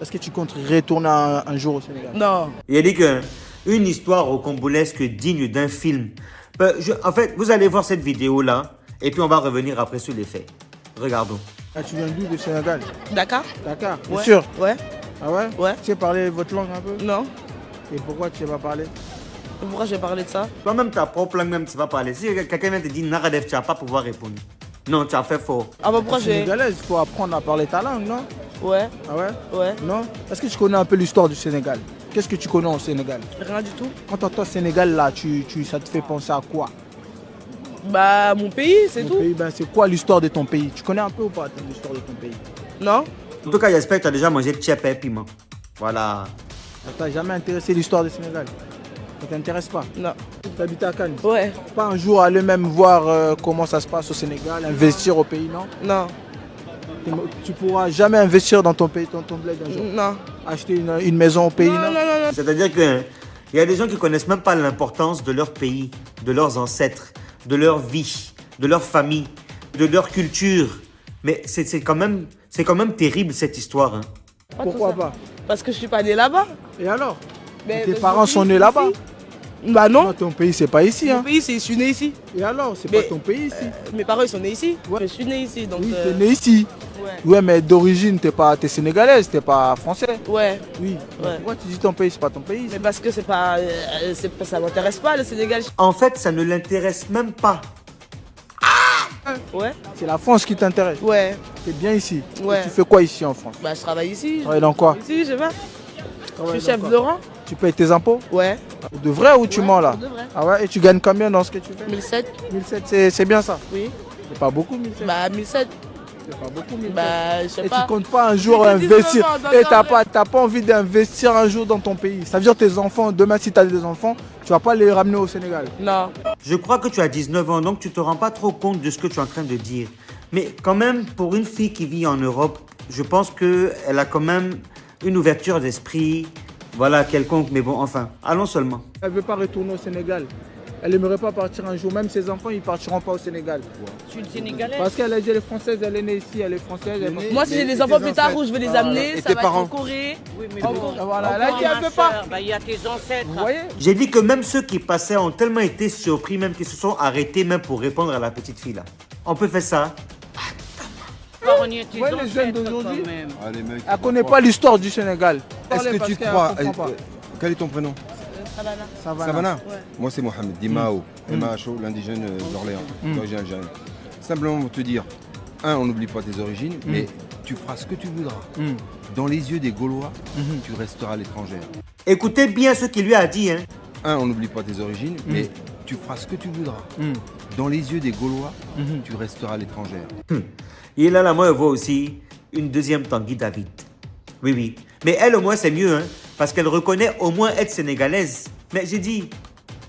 Est-ce que tu comptes retourner un jour au Sénégal? Non. Il a dit qu'une histoire rocambolesque digne d'un film. En fait, vous allez voir cette vidéo-là et puis on va revenir après sur les faits. Regardons. Ah, tu viens d'où, du Sénégal? Dakar? Dakar, bien Ouais. sûr. Ouais. Ah ouais? Ouais. Tu sais parler votre langue un peu? Non. Et pourquoi tu sais pas parler? Pourquoi j'ai parlé de ça? Toi-même, ta propre langue, même, tu vas parler. Si quelqu'un vient te dire Naradef, tu vas pas pouvoir répondre. Non, tu as fait fort. Ah bah pourquoi j'ai... Sénégalaise, il faut apprendre à parler ta langue, non? Ouais. Ah ouais? Ouais. Non? Est-ce que tu connais un peu l'histoire du Sénégal? Qu'est-ce que tu connais au Sénégal? Rien du tout. Quand tu entends Sénégal, là, ça te fait penser à quoi? Bah mon pays, c'est Ton tout. pays, ben, c'est quoi l'histoire de ton pays? Tu connais un peu ou pas l'histoire de ton pays? Non? En tout cas, j'espère que tu as déjà mangé tchèpe et piment. Voilà. Ça t'a jamais intéressé l'histoire du Sénégal? Ça t'intéresse pas? Non. Tu habites à Cannes? Ouais. Pas un jour aller même voir comment ça se passe au Sénégal, investir au pays, non? Non. Tu pourras jamais investir dans ton pays, dans ton bled un jour. Non. Acheter une maison au pays, Non, non? non, non, non. C'est-à-dire qu'il y a des gens qui connaissent même pas l'importance de leur pays, de leurs ancêtres, de leur vie, de leur famille, de leur culture. Mais c'est quand même terrible cette histoire. Hein. Pourquoi pas? Parce que je suis pas né là-bas. Et alors? Mais Tes mon parents pays, sont nés c'est là-bas? ici. Bah non. Non, ton pays, c'est pas ici. Mon Hein. pays, je suis né ici. Et alors? C'est Mais- pas ton pays ici? Mes parents, ils sont nés ici. Ouais. Je suis né ici, donc... Oui, t'es né ici. Ouais. Ouais, mais d'origine, t'es sénégalaise, t'es pas français. Ouais. Oui. Ouais. Pourquoi tu dis ton pays, c'est pas ton pays? Mais parce que ça m'intéresse pas, le Sénégal. En fait, ça ne l'intéresse même pas. Ouais. C'est la France qui t'intéresse. Ouais. T'es bien ici. Ouais. Et tu fais quoi ici en France? Bah je travaille ici. Tu travailles dans quoi? Ici, je sais pas. Je suis chef dans de quoi? rang. Tu payes tes impôts? Ouais. De vrai ou tu Ouais, mens là? de vrai. Ah ouais? Et tu gagnes combien dans ce que tu fais? 1007. 1007, c'est bien ça? Oui. C'est pas beaucoup 1007? Bah 1007. C'est pas beaucoup 1007. Bah je sais Et pas. tu comptes pas un jour J'ai que 19 investir? ans, donc Et en vrai. t'as pas envie d'investir un jour dans ton pays? Ça veut dire tes enfants, demain si tu as des enfants, tu vas pas les ramener au Sénégal? Non. Je crois que tu as 19 ans, donc tu te rends pas trop compte de ce que tu es en train de dire. Mais quand même, pour une fille qui vit en Europe, je pense qu'elle a quand même une ouverture d'esprit, voilà, quelconque. Mais bon, enfin, allons seulement. Elle veut pas retourner au Sénégal. Elle aimerait pas partir un jour. Même ses enfants, ils partiront pas au Sénégal. Je suis une Sénégalaise. Parce qu'elle elle est française, elle est née ici, elle est française. Elle est française. Moi, si j'ai des enfants plus tard où je vais les amener, Et ça tes va parents? être en Corée. Oui, mais En bon. Corée. Voilà, elle a dit elle veut pas. Bah, il y a tes ancêtres. Vous voyez? J'ai dit que même ceux qui passaient ont tellement été surpris, même qu'ils se sont arrêtés même pour répondre à la petite fille là. On peut faire ça. Paronier tes Ouais, les jeunes ancêtres, d'aujourd'hui. quand même. Allez, mec. Elle connaît pas l'histoire du Sénégal. Est-ce Parlez que parce tu qu'elle crois. comprend pas. Quel est ton prénom? Savannah. Savannah. Moi, c'est Mohamed Dimao, MAHO, l'indigène d'Orléans, d'origine algérienne. Simplement pour te dire, on n'oublie pas tes origines, mais tu feras ce que tu voudras. Dans les yeux des Gaulois, tu resteras l'étrangère. Écoutez bien ce qu'il lui a dit. Hein. On n'oublie pas tes origines, mais tu feras ce que tu voudras. Dans les yeux des Gaulois, tu resteras l'étrangère. Et là, moi, je vois aussi une deuxième Tanguy David. Oui, oui. Mais elle, au moins, c'est mieux, hein, parce qu'elle reconnaît au moins être sénégalaise. Mais j'ai dit,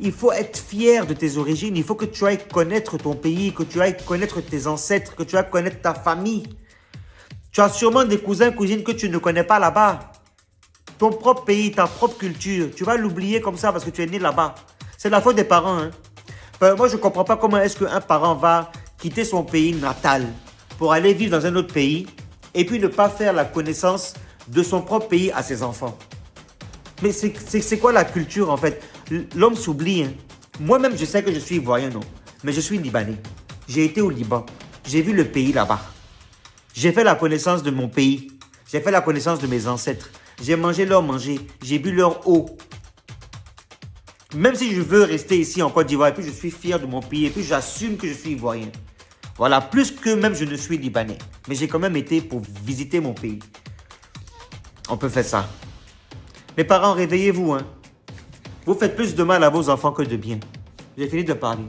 il faut être fier de tes origines. Il faut que tu ailles connaître ton pays, que tu ailles connaître tes ancêtres, que tu ailles connaître ta famille. Tu as sûrement des cousins, cousines que tu ne connais pas là-bas. Ton propre pays, ta propre culture, tu vas l'oublier comme ça parce que tu es né là-bas. C'est la faute des parents. Hein. Moi, je ne comprends pas comment est-ce qu'un parent va quitter son pays natal pour aller vivre dans un autre pays et puis ne pas faire la connaissance de son propre pays à ses enfants. Mais c'est quoi la culture en fait? L'homme s'oublie. Hein. Moi-même, je sais que je suis ivoirien, non? Mais je suis libanais. J'ai été au Liban. J'ai vu le pays là-bas. J'ai fait la connaissance de mon pays. J'ai fait la connaissance de mes ancêtres. J'ai mangé leur manger. J'ai bu leur eau. Même si je veux rester ici en Côte d'Ivoire, et puis je suis fier de mon pays, et puis j'assume que je suis ivoirien. Voilà, plus que même je ne suis libanais. Mais j'ai quand même été pour visiter mon pays. On peut faire ça. Mes parents, réveillez-vous. Hein. Vous faites plus de mal à vos enfants que de bien. J'ai fini de parler.